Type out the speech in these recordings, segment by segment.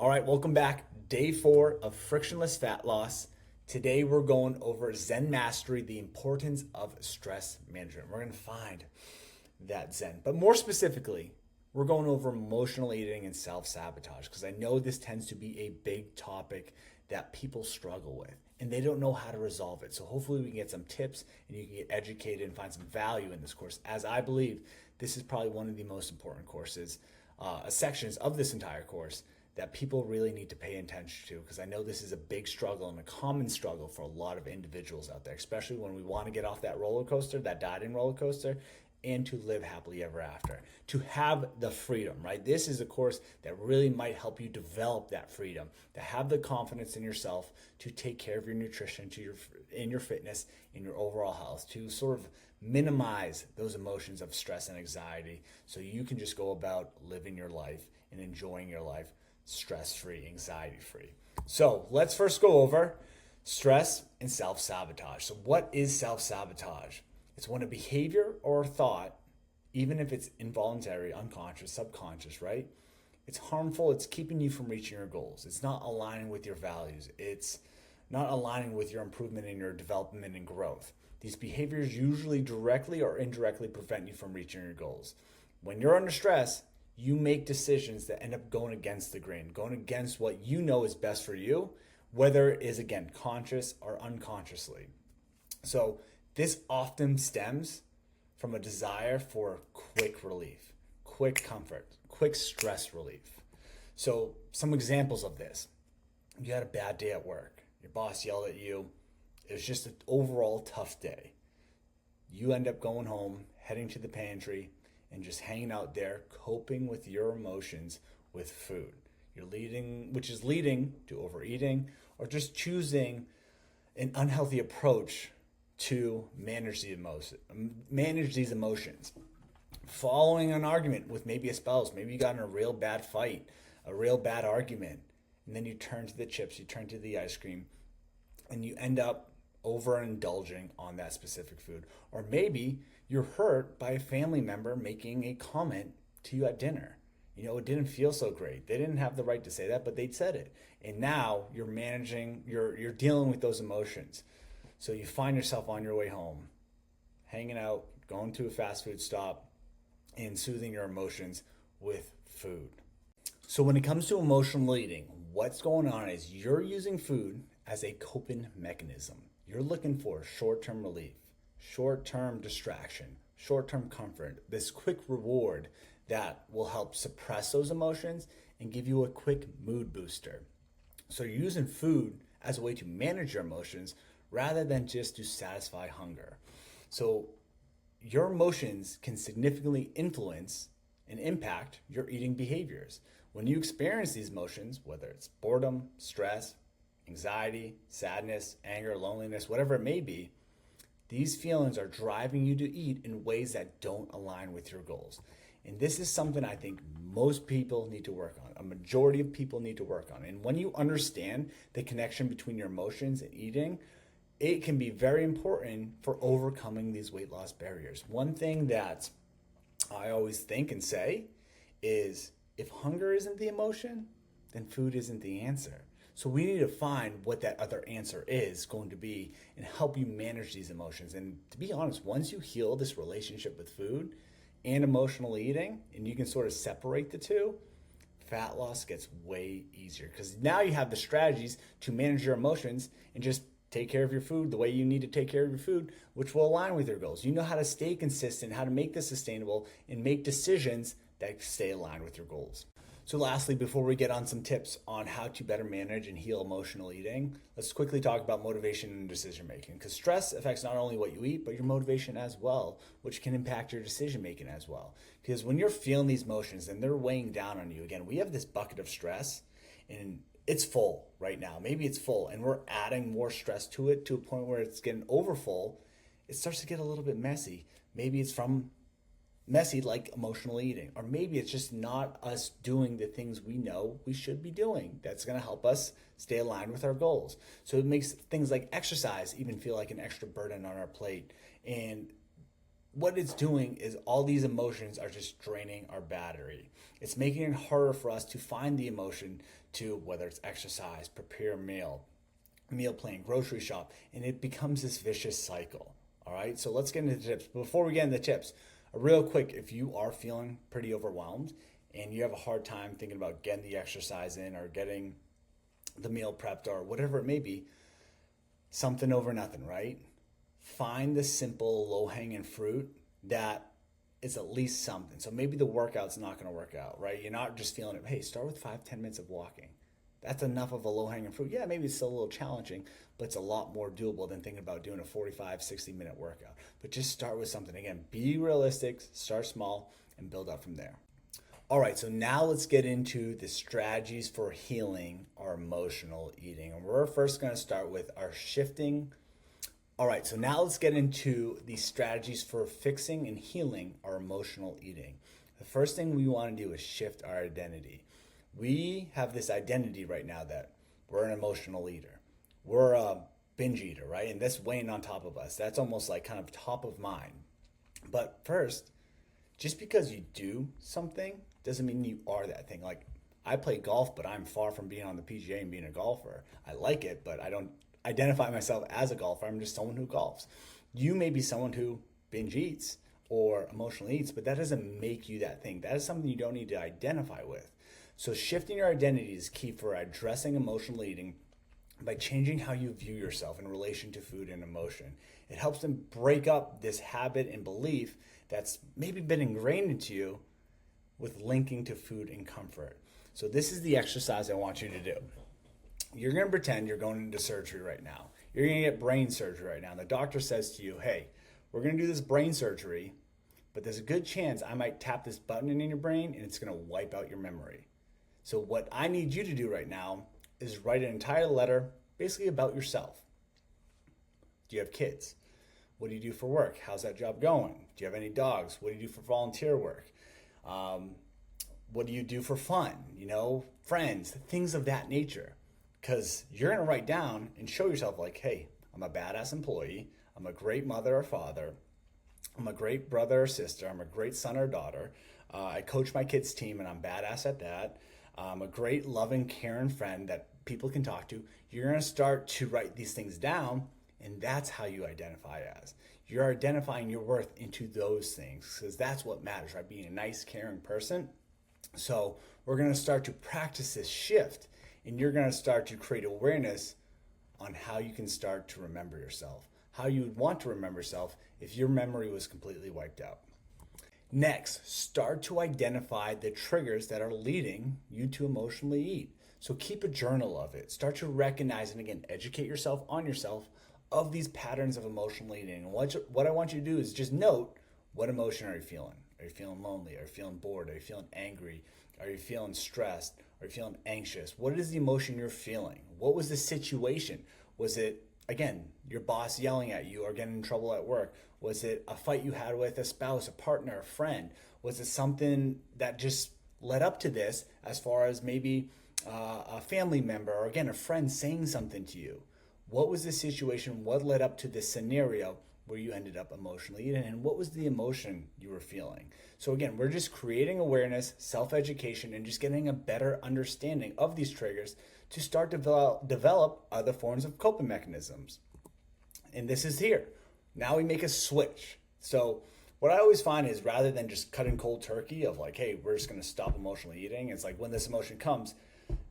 All right, welcome back. Day 4 of Frictionless Fat Loss. Today we're going over Zen Mastery, the importance of stress management. We're going to find that Zen. But more specifically, we're going over emotional eating and self-sabotage because I know this tends to be a big topic that people struggle with and they don't know how to resolve it. So hopefully we can get some tips and you can get educated and find some value in this course, as I believe this is probably one of the most important courses, sections of this entire course that people really need to pay attention to, because I know this is a big struggle and a common struggle for a lot of individuals out there, especially when we want to get off that roller coaster, that dieting roller coaster, and to live happily ever after, to have the freedom, right? This is a course that really might help you develop that freedom, to have the confidence in yourself, to take care of your nutrition, in your fitness, in your overall health, to sort of minimize those emotions of stress and anxiety so you can just go about living your life and enjoying your life stress-free, anxiety-free. So let's first go over stress and self-sabotage. So what is self-sabotage? It's when a behavior or a thought, even if it's involuntary, unconscious, subconscious, right? It's harmful. It's keeping you from reaching your goals. It's not aligning with your values. It's not aligning with your improvement and your development and growth. These behaviors usually directly or indirectly prevent you from reaching your goals. When you're under stress, you make decisions that end up going against the grain, going against what you know is best for you, whether it is, again, conscious or unconsciously. So this often stems from a desire for quick relief, quick comfort, quick stress relief. So some examples of this: you had a bad day at work, your boss yelled at you, it was just an overall tough day. You end up going home, heading to the pantry, and just hanging out there, coping with your emotions with food. Which is leading to overeating, or just choosing an unhealthy approach to manage these emotions. Following an argument with maybe a spouse, maybe you got in a real bad fight, a real bad argument, and then you turn to the chips, you turn to the ice cream, and you end up overindulging on that specific food. Or maybe you're hurt by a family member making a comment to you at dinner. You know, it didn't feel so great. They didn't have the right to say that, but they said it. And now you're dealing with those emotions. So you find yourself on your way home, hanging out, going to a fast food stop, and soothing your emotions with food. So when it comes to emotional eating, what's going on is you're using food as a coping mechanism. You're looking for short-term relief, short-term distraction, short-term comfort, this quick reward that will help suppress those emotions and give you a quick mood booster. So you're using food as a way to manage your emotions rather than just to satisfy hunger. So your emotions can significantly influence and impact your eating behaviors. When you experience these emotions, whether it's boredom, stress, anxiety, sadness, anger, loneliness, whatever it may be, these feelings are driving you to eat in ways that don't align with your goals. And this is something I think most people need to work on. A majority of people need to work on. And when you understand the connection between your emotions and eating, it can be very important for overcoming these weight loss barriers. One thing that I always think and say is, if hunger isn't the emotion, then food isn't the answer. So we need to find what that other answer is going to be and help you manage these emotions. And to be honest, once you heal this relationship with food and emotional eating, and you can sort of separate the two, fat loss gets way easier, because now you have the strategies to manage your emotions and just take care of your food the way you need to take care of your food, which will align with your goals. You know how to stay consistent, how to make this sustainable, and make decisions that stay aligned with your goals. So lastly, before we get on some tips on how to better manage and heal emotional eating, let's quickly talk about motivation and decision making, because stress affects not only what you eat, but your motivation as well, which can impact your decision making as well. Because when you're feeling these emotions and they're weighing down on you, again, we have this bucket of stress and it's full right now. Maybe it's full and we're adding more stress to it to a point where it's getting overfull. It starts to get a little bit messy. Maybe it's from messy like emotional eating, or maybe it's just not us doing the things we know we should be doing that's going to help us stay aligned with our goals. So it makes things like exercise even feel like an extra burden on our plate, and what it's doing is all these emotions are just draining our battery. It's making it harder for us to find the emotion to, whether it's exercise, prepare a meal plan, grocery shop, and it becomes this vicious cycle. All right, so let's get into the tips. Before we get into the tips, real quick, if you are feeling pretty overwhelmed and you have a hard time thinking about getting the exercise in or getting the meal prepped or whatever it may be, something over nothing, right? Find the simple low-hanging fruit that is at least something. So maybe the workout's not going to work out, right? You're not just feeling it. Hey, start with 5-10 minutes of walking. That's enough of a low-hanging fruit. Yeah, maybe it's still a little challenging, but it's a lot more doable than thinking about doing a 45, 60-minute workout. But just start with something. Again, be realistic, start small, and build up from there. All right, so now let's get into the strategies for healing our emotional eating. And we're first going to start with our shifting. All right, so now let's get into the strategies for fixing and healing our emotional eating. The first thing we want to do is shift our identity. We have this identity right now that we're an emotional eater. We're a binge eater, right? And that's weighing on top of us. That's almost like kind of top of mind. But first, just because you do something doesn't mean you are that thing. Like, I play golf, but I'm far from being on the PGA and being a golfer. I like it, but I don't identify myself as a golfer. I'm just someone who golfs. You may be someone who binge eats or emotionally eats, but that doesn't make you that thing. That is something you don't need to identify with. So shifting your identity is key for addressing emotional eating by changing how you view yourself in relation to food and emotion. It helps them break up this habit and belief that's maybe been ingrained into you with linking to food and comfort. So this is the exercise I want you to do. You're going to pretend you're going into surgery right now. You're going to get brain surgery right now. And the doctor says to you, hey, we're going to do this brain surgery, but there's a good chance I might tap this button in your brain and it's going to wipe out your memory. So what I need you to do right now is write an entire letter basically about yourself. Do you have kids? What do you do for work? How's that job going? Do you have any dogs? What do you do for volunteer work? What do you do for fun? Friends, things of that nature. Because you're going to write down and show yourself like, hey, I'm a badass employee. I'm a great mother or father. I'm a great brother or sister. I'm a great son or daughter. I coach my kids' team and I'm badass at that. I'm a great, loving, caring friend that people can talk to. You're going to start to write these things down, and that's how you identify as. You're identifying your worth into those things because that's what matters, right? Being a nice, caring person. So we're going to start to practice this shift, and you're going to start to create awareness on how you can start to remember yourself, how you would want to remember yourself if your memory was completely wiped out. Next, start to identify the triggers that are leading you to emotionally eat. So keep a journal of it. Start to recognize and again, educate yourself on yourself of these patterns of emotional eating. And what I want you to do is just note, what emotion are you feeling? Are you feeling lonely? Are you feeling bored? Are you feeling angry? Are you feeling stressed? Are you feeling anxious? What is the emotion you're feeling? What was the situation? Was it, again, your boss yelling at you or getting in trouble at work? Was it a fight you had with a spouse, a partner, a friend? Was it something that just led up to this as far as maybe a family member or again, a friend saying something to you? What was the situation? What led up to this scenario where you ended up emotionally eating? And what was the emotion you were feeling? So again, we're just creating awareness, self-education, and just getting a better understanding of these triggers to start to develop other forms of coping mechanisms. And this is here. Now we make a switch. So what I always find is rather than just cutting cold turkey of like, hey, we're just going to stop emotionally eating. It's like when this emotion comes,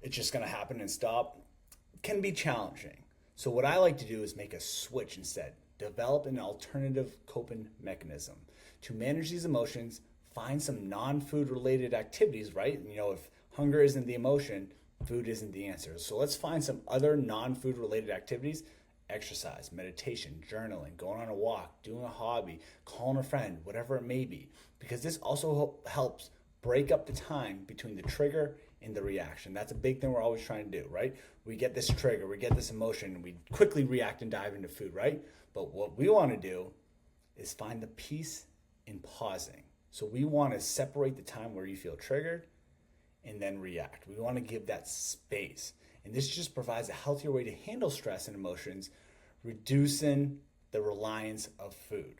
it's just going to happen and stop. It can be challenging. So what I like to do is make a switch instead. Develop an alternative coping mechanism to manage these emotions. Find some non-food related activities, right? If hunger isn't the emotion, food isn't the answer. So let's find some other non-food related activities. Exercise, meditation, journaling, going on a walk, doing a hobby, calling a friend, whatever it may be. Because this also helps break up the time between the trigger and the reaction. That's a big thing we're always trying to do, right? We get this trigger, we get this emotion, and we quickly react and dive into food, right? But what we want to do is find the peace in pausing. So we want to separate the time where you feel triggered and then react. We want to give that space. And this just provides a healthier way to handle stress and emotions, reducing the reliance of food.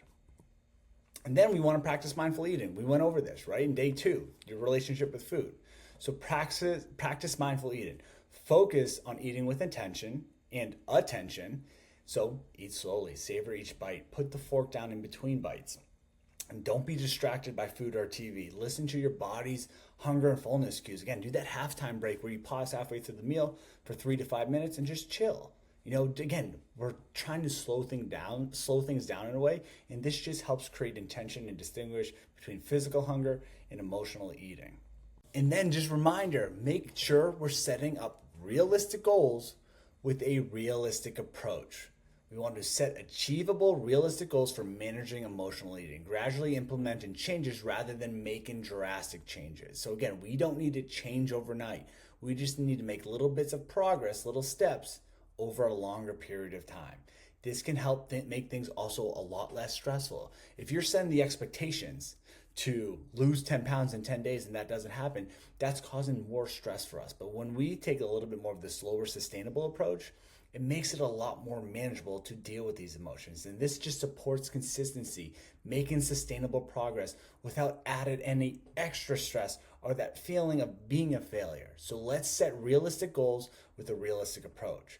And then we want to practice mindful eating. We went over this, right? In day 2, your relationship with food. So practice mindful eating. Focus on eating with intention and attention. So eat slowly, savor each bite, put the fork down in between bites. And don't be distracted by food or TV. Listen to your body's hunger and fullness cues. Again, do that halftime break where you pause halfway through the meal for 3 to 5 minutes and just chill. Again, we're trying to slow things down in a way, and this just helps create intention and distinguish between physical hunger and emotional eating. And then just reminder, make sure we're setting up realistic goals with a realistic approach. We want to set achievable, realistic goals for managing emotional eating, gradually implementing changes rather than making drastic changes. So again, we don't need to change overnight. We just need to make little bits of progress, little steps over a longer period of time. This can help make things also a lot less stressful. If you're setting the expectations to lose 10 pounds in 10 days and that doesn't happen, that's causing more stress for us. But when we take a little bit more of the slower, sustainable approach, it makes it a lot more manageable to deal with these emotions. And this just supports consistency, making sustainable progress without added any extra stress or that feeling of being a failure. So let's set realistic goals with a realistic approach.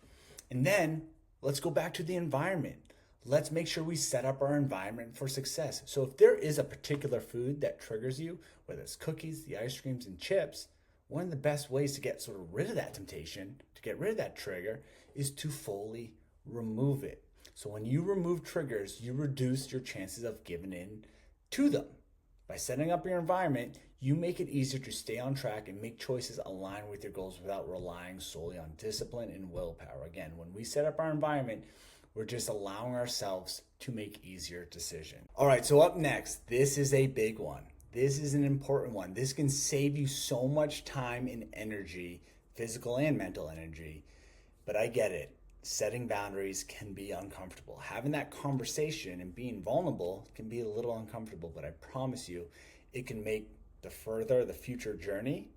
And then let's go back to the environment. Let's make sure we set up our environment for success. So if there is a particular food that triggers you, whether it's cookies, the ice creams, and chips, one of the best ways to get sort of rid of that temptation, to get rid of that trigger, is to fully remove it. So when you remove triggers, you reduce your chances of giving in to them. By setting up your environment, you make it easier to stay on track and make choices aligned with your goals without relying solely on discipline and willpower. Again, when we set up our environment, we're just allowing ourselves to make easier decisions. All right, so up next, this is a big one. This is an important one. This can save you so much time and energy, physical and mental energy. But I get it. Setting boundaries can be uncomfortable. Having that conversation and being vulnerable can be a little uncomfortable, but I promise you, it can make the future journey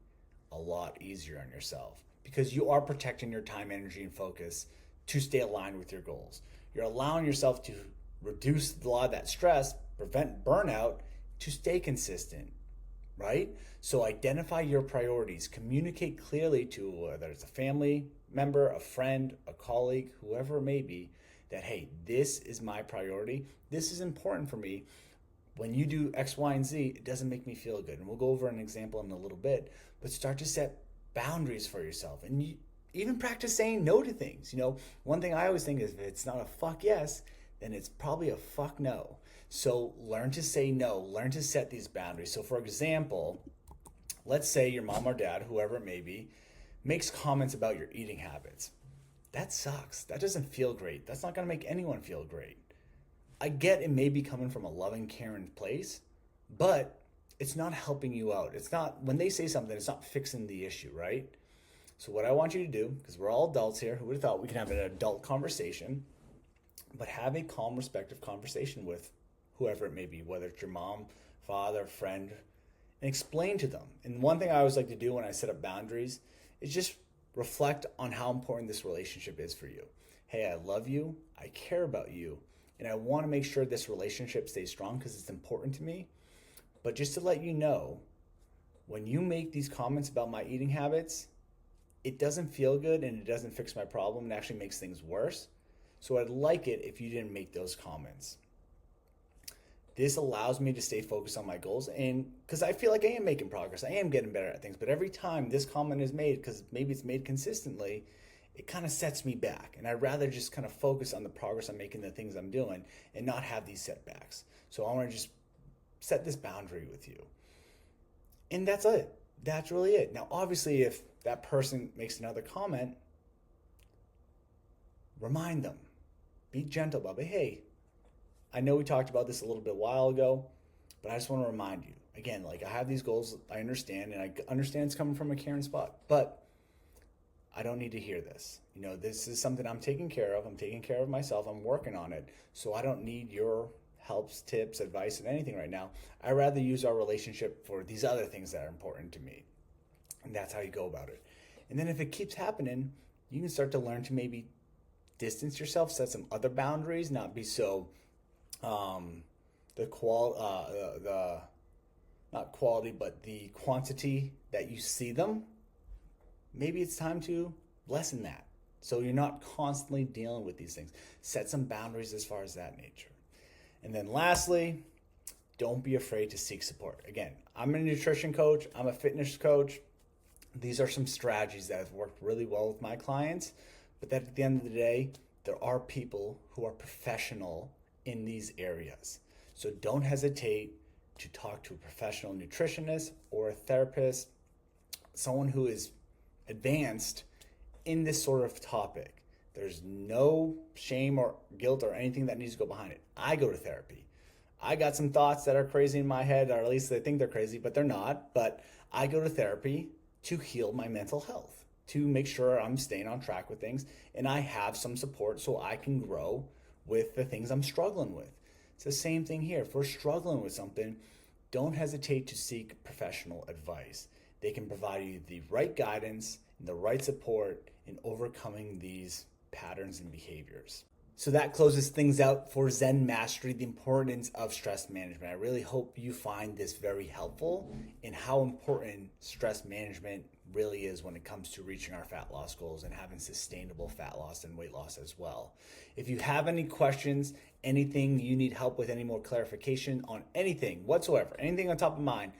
a lot easier on yourself because you are protecting your time, energy, and focus to stay aligned with your goals. You're allowing yourself to reduce a lot of that stress, prevent burnout, to stay consistent, right? So identify your priorities, communicate clearly to whether it's a family member, a friend, a colleague, whoever it may be, that, hey, this is my priority. This is important for me. When you do X, Y, and Z, it doesn't make me feel good. And we'll go over an example in a little bit, but start to set boundaries for yourself. And you even practice saying no to things. One thing I always think is if it's not a fuck yes, then it's probably a fuck no. So learn to say no, learn to set these boundaries. So for example, let's say your mom or dad, whoever it may be, makes comments about your eating habits. That sucks. That doesn't feel great. That's not going to make anyone feel great. I get it may be coming from a loving, caring place, but it's not helping you out. It's not, when they say something, it's not fixing the issue, right? So what I want you to do, because we're all adults here, who would have thought we can have an adult conversation, but have a calm, respectful conversation with whoever it may be, whether it's your mom, father, friend, and explain to them. And one thing I always like to do when I set up boundaries is just reflect on how important this relationship is for you. Hey, I love you, I care about you, and I want to make sure this relationship stays strong because it's important to me. But just to let you know, when you make these comments about my eating habits, it doesn't feel good and it doesn't fix my problem. It actually makes things worse. So I'd like it if you didn't make those comments. This allows me to stay focused on my goals, and because I feel like I am making progress, I am getting better at things, but every time this comment is made, because maybe it's made consistently, it kind of sets me back. And I'd rather just kind of focus on the progress I'm making, the things I'm doing, and not have these setbacks. So I want to just set this boundary with you. And that's it. That's really it. Now, obviously, if that person makes another comment, remind them. Be gentle about it. Hey, I know we talked about this a little bit while ago, but I just want to remind you. Again, like I have these goals, I understand, and I understand it's coming from a caring spot, but I don't need to hear this. This is something I'm taking care of. I'm taking care of myself. I'm working on it. So I don't need your helps, tips, advice, and anything right now. I'd rather use our relationship for these other things that are important to me. And that's how you go about it. And then if it keeps happening, you can start to learn to maybe distance yourself, set some other boundaries, not be so the not quality, but the quantity that you see them, maybe it's time to lessen that. So you're not constantly dealing with these things. Set some boundaries as far as that nature. And then lastly, don't be afraid to seek support. Again, I'm a nutrition coach, I'm a fitness coach. These are some strategies that have worked really well with my clients, but that at the end of the day, there are people who are professional in these areas. So don't hesitate to talk to a professional nutritionist or a therapist, someone who is advanced in this sort of topic. There's no shame or guilt or anything that needs to go behind it. I go to therapy. I got some thoughts that are crazy in my head, or at least they think they're crazy, but they're not. But I go to therapy to heal my mental health, to make sure I'm staying on track with things, and I have some support so I can grow with the things I'm struggling with. It's the same thing here. If we're struggling with something, don't hesitate to seek professional advice. They can provide you the right guidance and the right support in overcoming these patterns and behaviors. So that closes things out for Zen Mastery, the importance of stress management. I really hope you find this very helpful in how important stress management really is when it comes to reaching our fat loss goals and having sustainable fat loss and weight loss as well. If you have any questions, anything you need help with, any more clarification on anything whatsoever, anything on top of mind,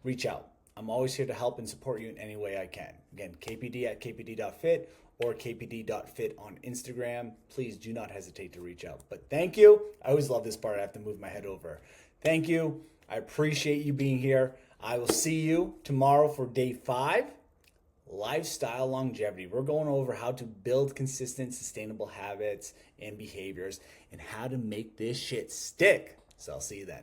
reach out. I'm always here to help and support you in any way I can. Again, kpd@kpd.fit or kpd.fit on Instagram. Please do not hesitate to reach out. But thank you. I always love this part. I have to move my head over. Thank you. I appreciate you being here. I will see you tomorrow for day 5, lifestyle longevity. We're going over how to build consistent, sustainable habits and behaviors and how to make this shit stick. So I'll see you then.